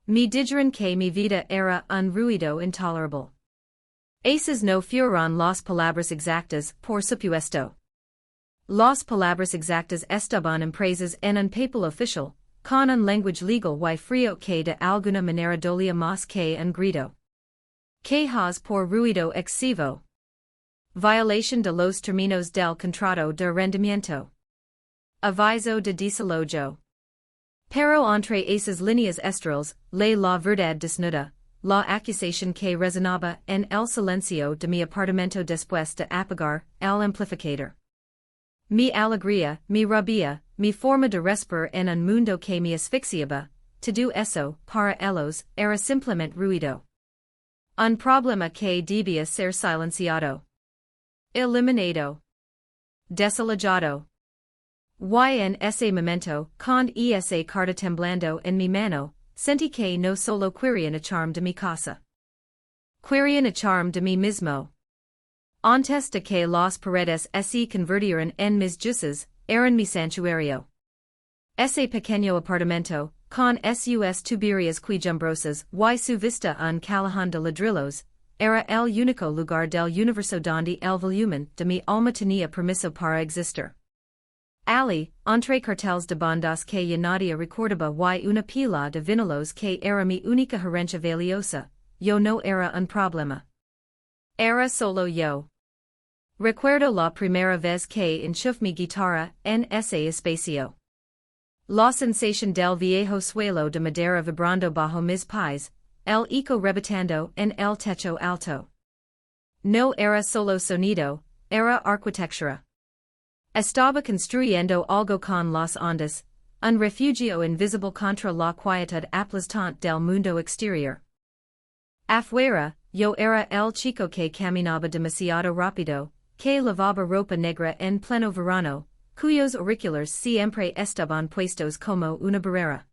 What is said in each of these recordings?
Mi digeron que mi vida era un ruido intolerable. Aces no fueron las palabras exactas, por supuesto. Las palabras exactas estaban impresas en un papel oficial, con un lenguaje legal y frío que de alguna manera dolía más que un grito. Quejas por ruido excesivo. Violación de los términos del contrato de arrendamiento. Aviso de desalojo. Pero entre esas líneas estrellas, la verdad desnuda, la acusación que resonaba en el silencio de mi apartamento después de apagar el amplificador. Mi alegría, mi rabia, mi forma de respirar en un mundo que me asfixiaba, todo eso, para ellos, era simplemente ruido. Un problema que debía ser silenciado. Eliminado. Desalojado. Y en ese momento, con esa carta temblando en mi mano, sentí que no solo querían echarme de mi casa. Querían echarme de mí mismo. Antes de que las paredes se convirtieran en mis juices, eran mi santuario. Ese pequeño apartamento, con sus tuberías quejumbrosas y su vista un callejón de ladrillos, era el único lugar del universo donde el volumen de mi alma tenía permiso para existir. Ali, entre carteles de bandas que ya nadie recordaba y una pila de vinilos que era mi única herencia valiosa, yo no era un problema. Era solo yo. Recuerdo la primera vez que enchufé mi guitarra en ese espacio. La sensación del viejo suelo de madera vibrando bajo mis pies, el eco rebotando en el techo alto. No era solo sonido, era arquitectura. Estaba construyendo algo con las ondas, un refugio invisible contra la quietud aplastante del mundo exterior. Afuera, yo era el chico que caminaba demasiado rápido, que lavaba ropa negra en pleno verano, cuyos auriculares siempre estaban puestos como una barrera.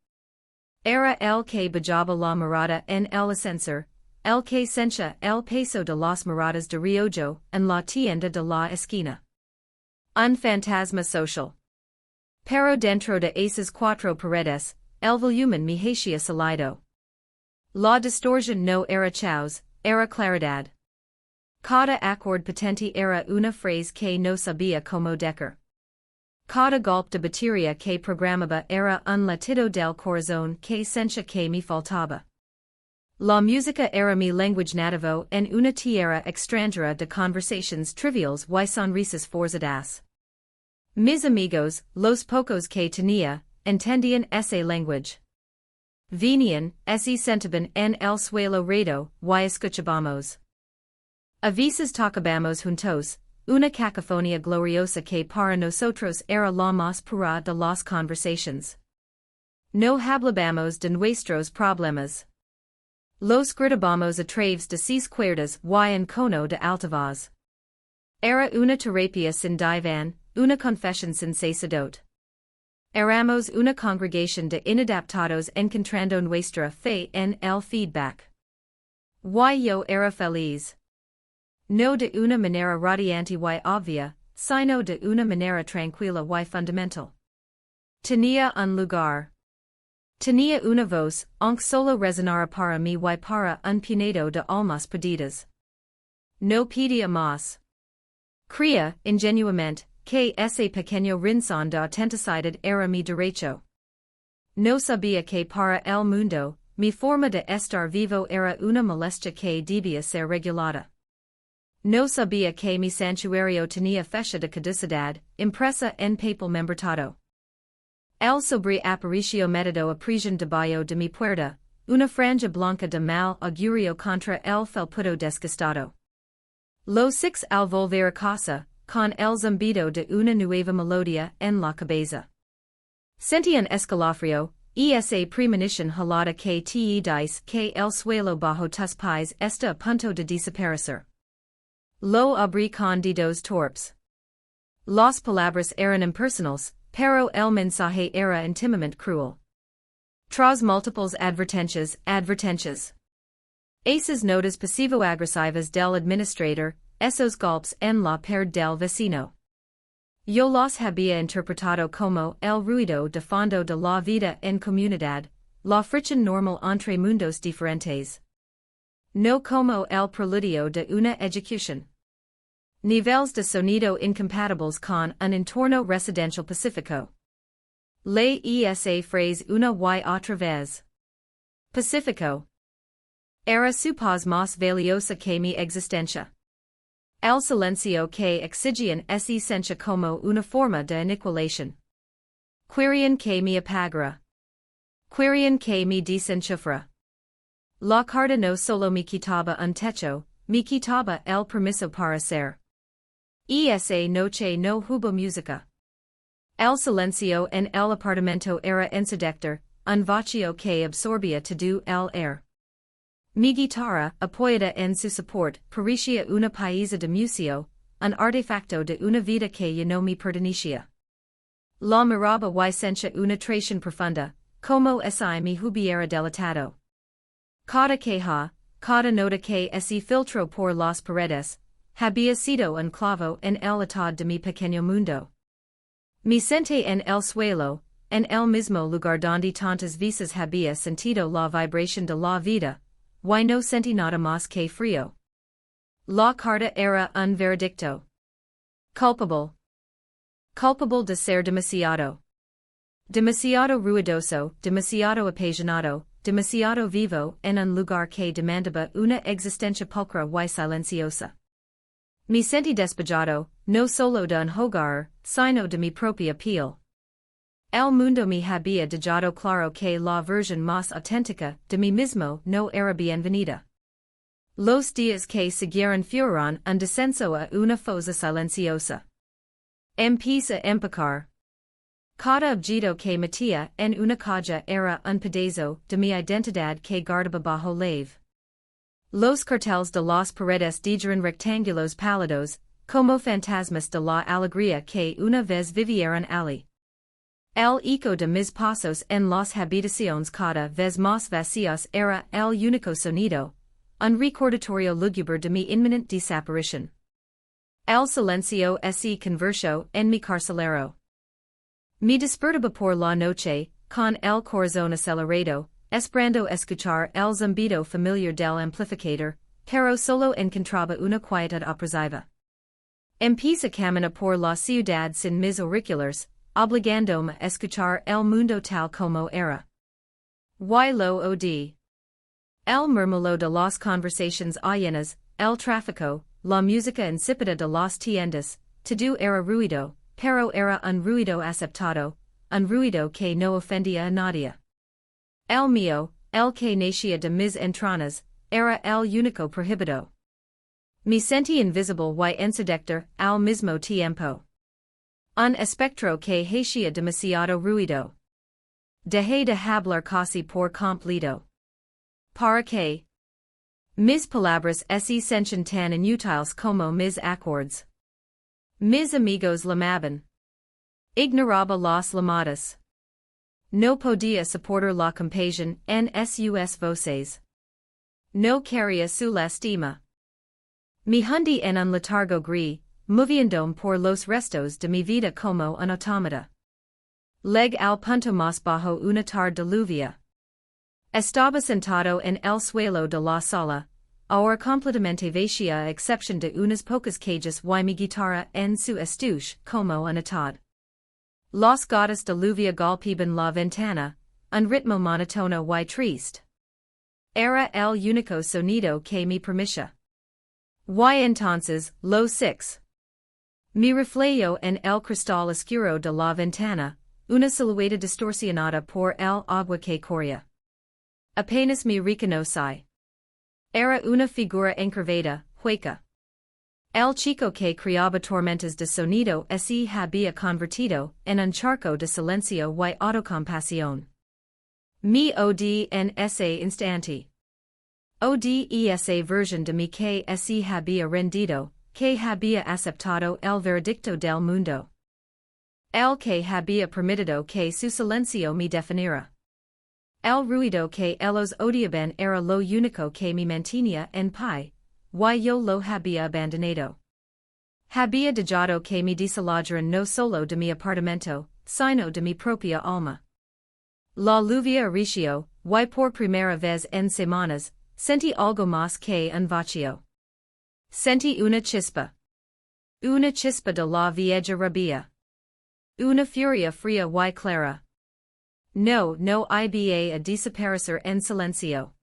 Era el que bajaba la mirada en el ascensor, el que sentía el peso de las miradas de Riojo en la tienda de la esquina. Un fantasma social. Pero dentro de esas cuatro paredes, el volumen me hacía salido. La distorsión no era chaos, era claridad. Cada acorde potente era una frase que no sabía cómo decir. Cada golpe de batería que programaba era un latido del corazón que sentía que me faltaba. La música era mi lenguaje nativo en una tierra extranjera de conversaciones triviales y sonrisas forzadas. Mis amigos, los pocos que tenía, entendían ese lenguaje. Venían, se sentaban en el suelo redo, y escuchábamos. A veces tocábamos juntos, una cacofonía gloriosa que para nosotros era la más pura de las conversaciones. No hablábamos de nuestros problemas. Los gritábamos a través de sis cuerdas y en cono de alta voz. Era una terapia sin diván, una confesión sin sacerdote. Éramos una congregación de inadaptados encontrando nuestra fe en el feedback. Y yo era feliz. No de una manera radiante y obvia, sino de una manera tranquila y fundamental. Tenía un lugar. Tenía una voz, aunque solo resonara para mí y para un puñado de almas perdidas. No pedía más. Creía, ingenuamente, que ese pequeño rincón de autenticidad era mi derecho. No sabía que para el mundo, mi forma de estar vivo era una molestia que debía ser regulada. No sabía que mi santuario tenía fecha de caducidad, impresa en papel membretado. El sobre aparicio metido a prisión debajo de mi puerta, una franja blanca de mal augurio contra el felpudo desgastado. Los six al volver a casa, con el zumbido de una nueva melodía en la cabeza. Sentí un escalofrío, esa premonición helada que te dice que el suelo bajo tus pies está a punto de desaparecer. Lo abrí con dedos torpes. Las palabras eran impersonales, pero el mensaje era intimamente cruel. Tras múltiples advertencias. Esas notas pasivo-agresivas del administrador, esos golpes en la pared del vecino. Yo los había interpretado como el ruido de fondo de la vida en comunidad, la fricción normal entre mundos diferentes. No como el preludio de una ejecución. Niveles de sonido incompatibles con un entorno residencial pacífico. La esa phrase una y otra vez. Pacífico. Era supos más valiosa que mi existencia. El silencio que exigían es esencia como una forma de aniquilación. Querían que me apagara. Querían que me desenchufra. La carta no solo me quitaba un techo, me quitaba el permiso para ser. Esa noche no hubo música. El silencio en el apartamento era ensordector, un vacío que absorbía todo el air. Mi guitarra, apoyada en su support, parecía una pieza de museo, un artefacto de una vida que ya no me pertenecía. La miraba y sentía una traición profunda, como si me hubiera delatado. Cada queja, cada nota que se filtró por las paredes, había sido un clavo en el atad de mi pequeño mundo. Me senté en el suelo, en el mismo lugar donde tantas veces había sentido la vibración de la vida, y no sentí nada más que frío. La carta era un veredicto. Culpable. Culpable de ser demasiado. Demasiado ruidoso, demasiado apasionado, demasiado vivo en un lugar que demandaba una existencia pulcra y silenciosa. Me sentí despojado, no solo de un hogar, sino de mi propia piel. El mundo me había dejado claro que la versión más auténtica de mí mismo no era bienvenida. Los días que siguieron fueron un descenso a una fosa silenciosa. Empieza a empacar. Cada objeto que metía en una caja era un pedazo de mi identidad que guardaba bajo lave. Los carteles de las paredes dijeron rectángulos pálidos, como fantasmas de la alegría que una vez vivieron allí. El eco de mis pasos en las habitaciones cada vez más vacías era el único sonido, un recordatorio lúgubre de mi inminente desaparición. El silencio se convirtió en mi carcelero. Me despertaba por la noche, con el corazón acelerado, esperando escuchar el zumbido familiar del amplificador, pero solo encontraba una quietud opresiva. Empecé a caminar por la ciudad sin mis auriculares, obligándome a escuchar el mundo tal como era. Y lo odié. El murmullo de las conversaciones ajenas, el tráfico, la música insípida de las tiendas, todo era ruido, pero era un ruido aceptado, un ruido que no ofendía a nadie. El mío, el que nacía de mis entrañas, era el único prohibido. Me sentí invisible y ensordector al mismo tiempo. Un espectro que hacía demasiado ruido. Dejé de hablar casi por completo. ¿Para qué? Mis palabras se sentían tan inútiles como mis acordes. Mis amigos llamaban. Ignoraba las llamadas. No podía soportar la compasión en sus voces. No quería su lástima. Me hundí en un letargo gris, moviéndome por los restos de mi vida como un autómata. Leg al punto más bajo una tarde de lluvia. Estaba sentado en el suelo de la sala, ahora completamente vacía a excepción de unas pocas cajas y mi guitarra en su estuche como un atad. Las gotas de lluvia golpeaban la ventana, un ritmo monótono y triste. Era el único sonido que me permitía. Y entonces, lo 6. Me reflejó en el cristal oscuro de la ventana, una silueta distorsionada por el agua que corría. Apenas me reconocí. Era una figura encurvada, hueca. El chico que creaba tormentas de sonido se había convertido en un charco de silencio y autocompasión. Me odié en ese instante. Odié esa versión de mí que se había rendido, que había aceptado el veredicto del mundo. El que había permitido que su silencio me definiera. El ruido que ellos odiaban era lo único que me mantenía en pie, y yo lo había abandonado. Había dejado que me desalojaran no solo de mi apartamento, sino de mi propia alma. La lluvia arreció, y por primera vez en semanas, sentí algo más que un vacío. Sentí una chispa. Una chispa de la vieja rabia. Una furia fría y clara. No iba a desaparecer en silencio.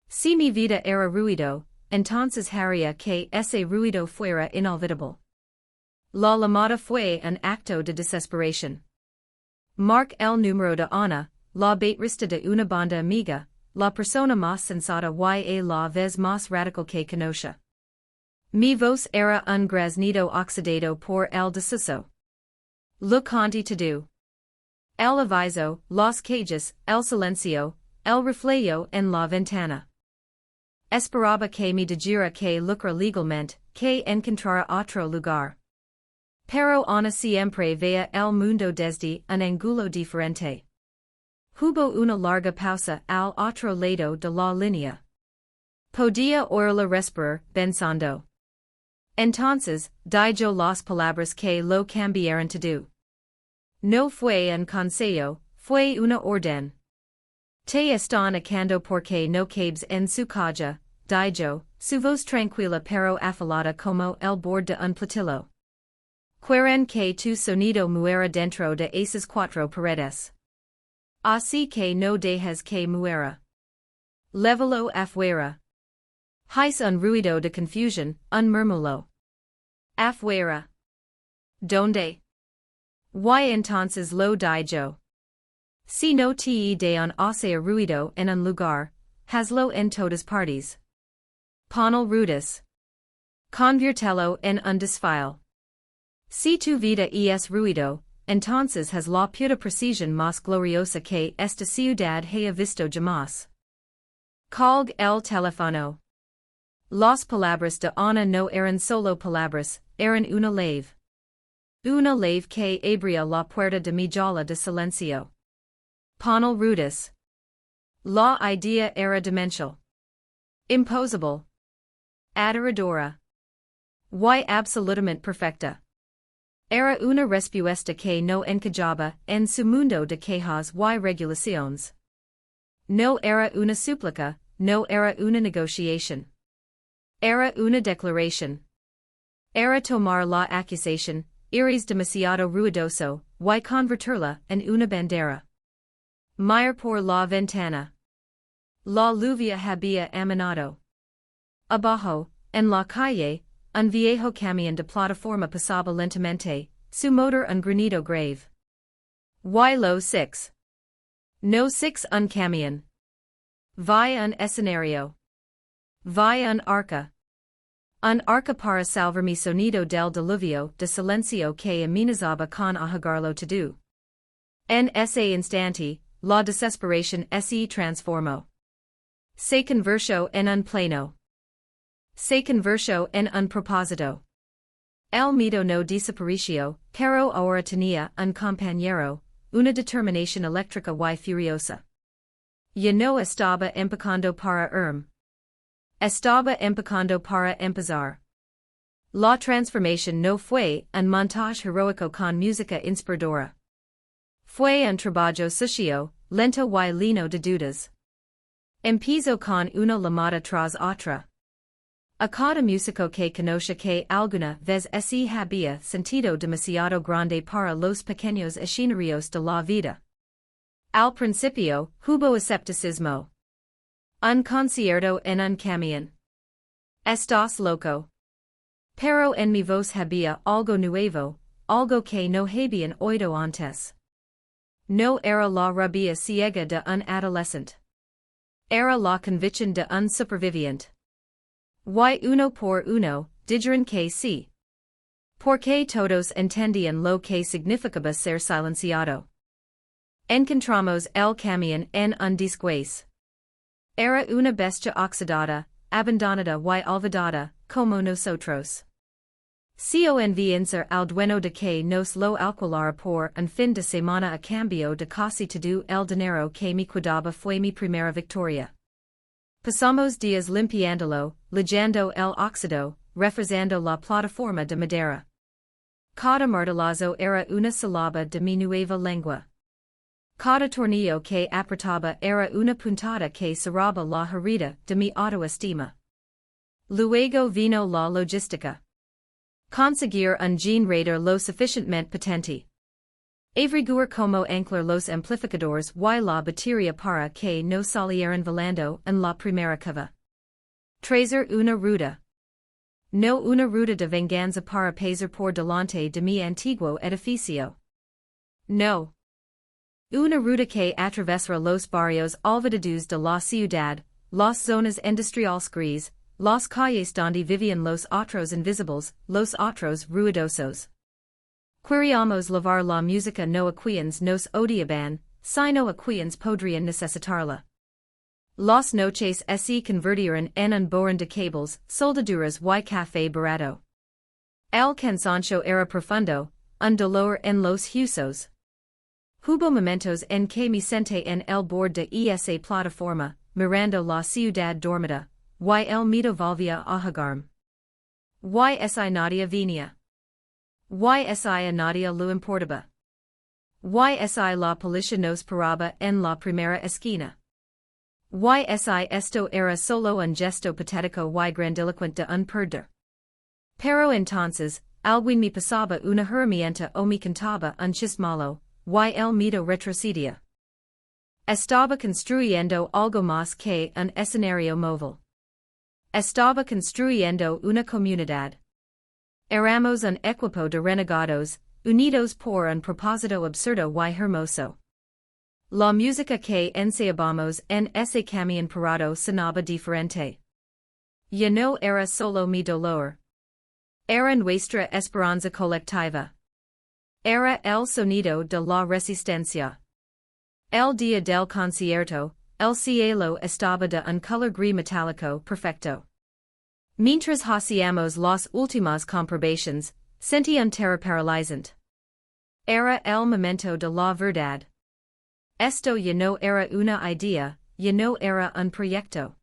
Si mi vida era ruido, entonces haría que ese ruido fuera inolvidable. La llamada fue un acto de desesperación. Mark el número de Ana, la baterista de una banda amiga, la persona más sensata y la vez más radical que conocía. Mi voz era un graznido oxidado por el desuso. Lo constituido. El aviso, los cages, el silencio, el reflejo en la ventana. Esperaba que me dijera que lucra legalmente, que encontrara otro lugar. Pero Ana siempre veía el mundo desde un ángulo diferente. Hubo una larga pausa al otro lado de la línea. Podía oírla respirar, pensando. Entonces, dijo las palabras que lo cambiaron todo. No fue un consejo, fue una orden. Te están echando porque no cabes en su caja, dijo, su voz tranquila pero afilada como el borde de un platillo. Quieren que tu sonido muera dentro de esas cuatro paredes. Así que no dejes que muera. Lévalo afuera. Hice un ruido de confusión, un murmullo. Afuera. ¿Dónde? Y entonces lo dijo. Si no te de un hacer ruido en un lugar, hazlo en todas partes. Ponel ruidos. Conviértelo en un desfile. Si tu vida es ruido, entonces has la puta precisión más gloriosa que esta ciudad haya visto jamás. Colg el teléfono. Las palabras de Ana no eran solo palabras, eran una lave. Una lave que abría la puerta de mi jaula de silencio. Ponel ruidos. La idea era demencial. Imposible. Aterradora. Y absolutamente perfecta. Era una respuesta que no encajaba en su mundo de quejas y regulaciones. No era una súplica, no era una negociación. Era una declaración. Era tomar la acusación, eres demasiado ruidoso, y convertirla en una bandera. Mirar por la ventana. La lluvia había amenado. Abajo, en la calle, un viejo camión de plataforma pasaba lentamente, su motor un granido grave. Y lo six. No six un camión. Vi un escenario. Vi un arca. Un arca para salvar mi sonido del diluvio de silencio que amenazaba con ahogarlo todo. En ese instante, la desesperación se transformó. Se convirtió en un plano. Se convirtió en un propósito. El miedo no desapareció, pero ahora tenía un compañero, una determinación eléctrica y furiosa. Ya no estaba empezando para estaba empezando para empezar. La transformación no fue un montaje heroico con música inspiradora. Fue un trabajo sucio, lento y lleno de dudas. Empezó con una llamada tras otra. A cada músico que conocía que alguna vez se había sentido demasiado grande para los pequeños escenarios de la vida. Al principio, hubo escepticismo. Un concierto en un camión. Estás loco. Pero en mi voz había algo nuevo, algo que no habían oído antes. No era la rabia ciega de un adolescente. Era la convicción de un superviviente. Y uno por uno, dijeron que sí. Porque todos entendían lo que significaba ser silenciado. Encontramos el camión en un desguace. Era una bestia oxidada, abandonada y olvidada, como nosotros. Convencer al dueño de que nos lo alquilara por un fin de semana a cambio de casi todo el dinero que me quedaba fue mi primera victoria. Pasamos días limpiándolo, lijando el óxido, refrescando la plataforma de madera. Cada martillazo era una sílaba de mi nueva lengua. Cada tornillo que apretaba era una puntada que cerraba la herida de mi autoestima. Luego vino la logística. Conseguir un generator lo suficientemente potente. Averiguar como anclar los amplificadores y la batería para que no salieran volando en la primera curva. Trazer una ruta. No una ruta de venganza para pasar por delante de mi antiguo edificio. No. Una ruta que atravesara los barrios olvidados de la ciudad, las zonas industriales gris, las calles donde vivían los otros invisibles, los otros ruidosos. Queríamos lavar la música no aquíans nos odiaban, sino aquíans podrían necesitarla. Las noches se convirtieron en un borrón de cables, soldaduras y café barato. El cansancio era profundo, un dolor en los huesos. Hubo momentos en que me senté en el borde de esa plataforma, mirando la ciudad dormida, y el miedo volvía a jugarme. Y nadie venía. Y nadie lo importaba. Y la policía nos paraba en la primera esquina. Y esto era solo un gesto patético y grandilocuente de un perder. Pero entonces, alguien me pasaba una herramienta o me cantaba un chismalo, y el miedo retrocedía. Estaba construyendo algo más que un escenario móvil. Estaba construyendo una comunidad. Éramos un equipo de renegados, unidos por un propósito absurdo y hermoso. La música que ensayábamos en ese camión parado sonaba diferente. Ya no era solo mi dolor. Era nuestra esperanza colectiva. Era el sonido de la resistencia. El día del concierto, el cielo estaba de un color gris metálico perfecto. Mientras hacíamos las últimas comprobaciones, sentí un terror paralizante. Era el momento de la verdad. Esto ya no era una idea, ya no era un proyecto.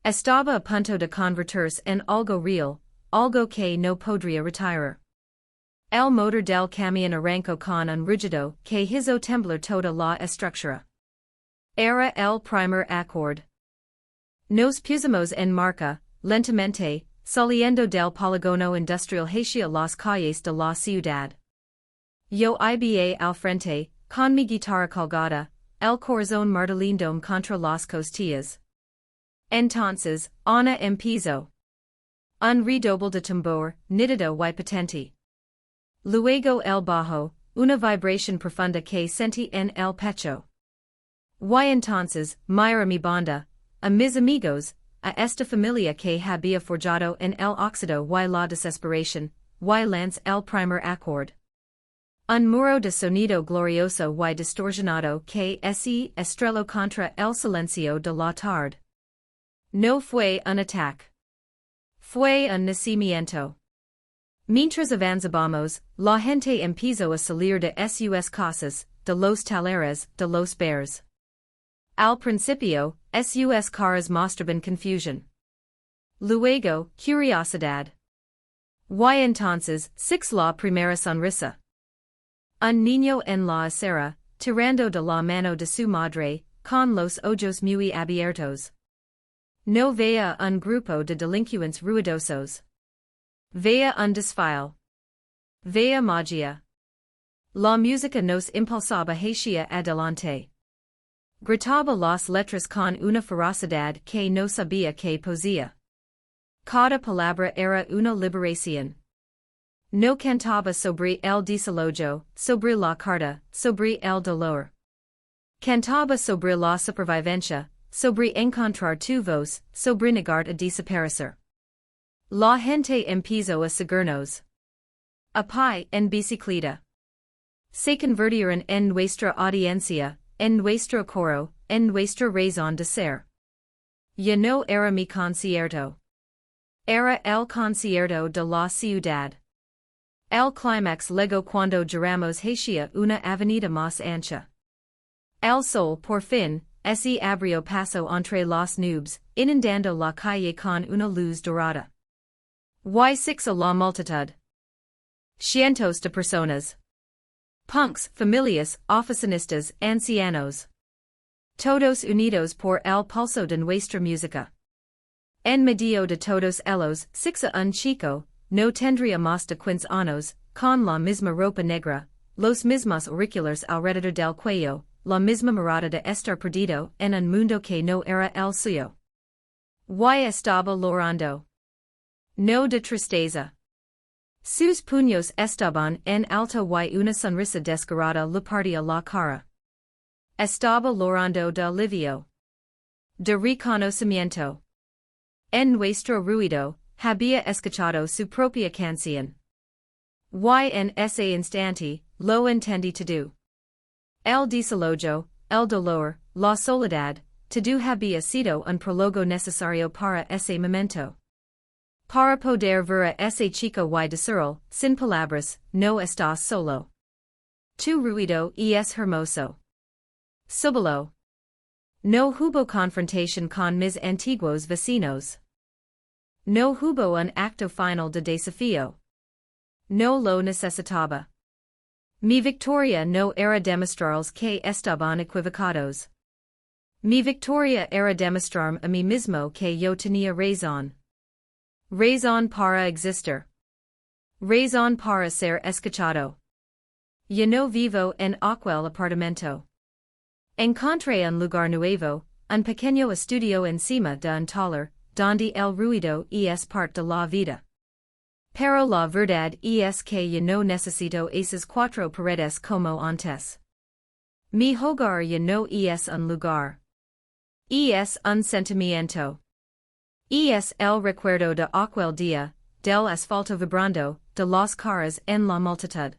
Estaba a punto de convertirse en algo real, algo que no podría retirar. El motor del camión arrancó con un rugido que hizo temblar toda la estructura. Era el primer acorde. Nos pusimos en marcha, lentamente, saliendo del polígono industrial hacia las calles de la ciudad. Yo iba al frente, con mi guitarra colgada, el corazón martillando contra las costillas. Entonces, Ana empezó. Un redoble de tambor, nítido y potente. Luego el bajo, una vibración profunda que sentí en el pecho. Y entonces, mira mi banda, a mis amigos, a esta familia que había forjado en el óxido y la desesperación, y lance el primer acorde. Un muro de sonido glorioso y distorsionado que se estrelló contra el silencio de la tarde. No fue un ataque. Fue un nacimiento. Mientras avanzábamos, la gente empezó a salir de sus casas, de los talleres, de los bares. Al principio, sus caras mostraban confusión. Luego, curiosidad. Y entonces, la primera sonrisa. Un niño en la acera, tirando de la mano de su madre, con los ojos muy abiertos. No veía un grupo de delincuentes ruidosos. Veía un desfile. Veía magia. La música nos impulsaba hacia adelante. Gritaba las letras con una ferocidad que no sabía que poseía. Cada palabra era una liberación. No cantaba sobre el desalojo, sobre la carta, sobre el dolor. Cantaba sobre la supervivencia, sobre encontrar tu voz, sobre negar a desaparecer. La gente empezó a seguirnos. A pie en bicicleta. Se convirtieron en nuestra audiencia, en nuestro coro, en nuestra razón de ser. Ya no era mi concierto. Era el concierto de la ciudad. El clímax llegó cuando giramos hacia una avenida más ancha. El sol por fin, se abrió paso entre las nubes, inundando la calle con una luz dorada. Y la multitud. Cientos de personas. Punks, familias, oficinistas, ancianos. Todos unidos por el pulso de nuestra música. En medio de todos ellos, sixa un chico, no tendría más de 15 años, con la misma ropa negra, los mismos auriculares alrededor del cuello, la misma mirada de estar perdido en un mundo que no era el suyo. Y estaba llorando. No de tristeza. Sus puños estaban en alto y una sonrisa descarada le partía la cara. Estaba llorando de alivio. De reconocimiento. En nuestro ruido, había escuchado su propia canción. Y en ese instante, lo entendí todo. El desalojo, el dolor, la soledad, todo había sido un prólogo necesario para ese momento. Para poder ver a ese chico y decirle, sin palabras, no estás solo. Tu ruido es hermoso. Súbelo. No hubo confrontación con mis antiguos vecinos. No hubo un acto final de desafío. No lo necesitaba. Mi victoria no era demostrarles que estaban equivocados. Mi victoria era demostrarme a mí mismo que yo tenía razón. Razón para existir. Razón para ser escuchado. Yo no vivo en aquel apartamento. Encontré un lugar nuevo, un pequeño estudio encima de un taller, donde el ruido es parte de la vida. Pero la verdad es que yo no necesito esas 4 paredes como antes. Mi hogar ya no es un lugar. Es un sentimiento. Es el recuerdo de aquel día, del asfalto vibrando, de las caras en la multitud.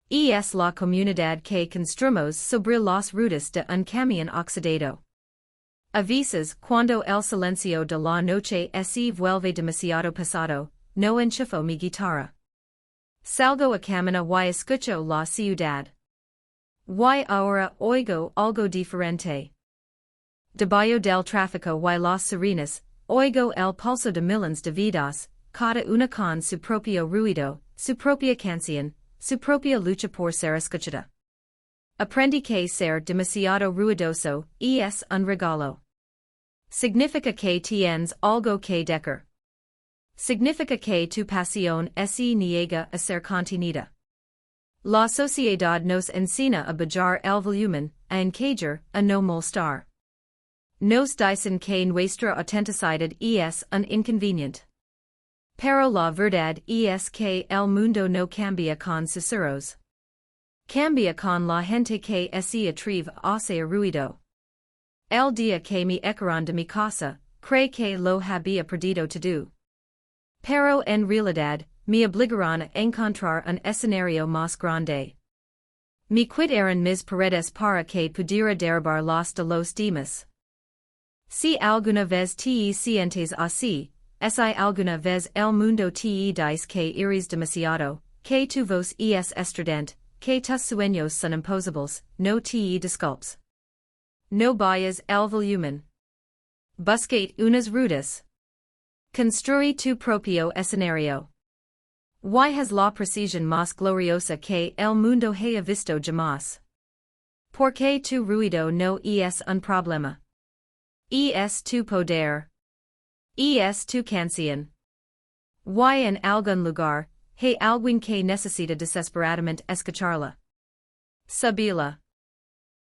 Es la comunidad que construimos sobre las rutas de un camión oxidado. A veces, cuando el silencio de la noche se vuelve demasiado pesado, no enchufo mi guitarra. Salgo a caminar y escucho la ciudad. Y ahora oigo algo diferente. Debajo del tráfico y las sirenas, oigo el pulso de millones de vidas, cada una con su propio ruido, su propia canción, su propia lucha por ser escuchada. Aprendí que ser demasiado ruidoso es un regalo. Significa que tienes algo que decir. Significa que tu pasión se niega a ser contenida. La sociedad nos enseña a bajar el volumen, a encajar, a no molestar. Nos dicen que nuestra autenticidad es un inconvenient. Pero la verdad es que el mundo no cambia con susurros. Cambia con la gente que se atreve a hacer ruido. El día que me echaron de mi casa, creí que lo había perdido todo. Pero en realidad, me obligaron a encontrar un escenario más grande. Me quitaron mis paredes para que pudiera derribar las de los demás. Si alguna vez te sientes así, si alguna vez el mundo te dice que eres demasiado, que tu voz es estridente, que tus sueños son imposibles, no te disculpes. No vayas el volumen. Buscate unas rutas. Construye tu propio escenario. Y has la precisión más gloriosa que el mundo haya visto jamás. Porque tu ruido no es un problema. Es tu poder. Es tu canción. Y en algún lugar, hay alguien que necesita desesperadamente escucharla. Sabila.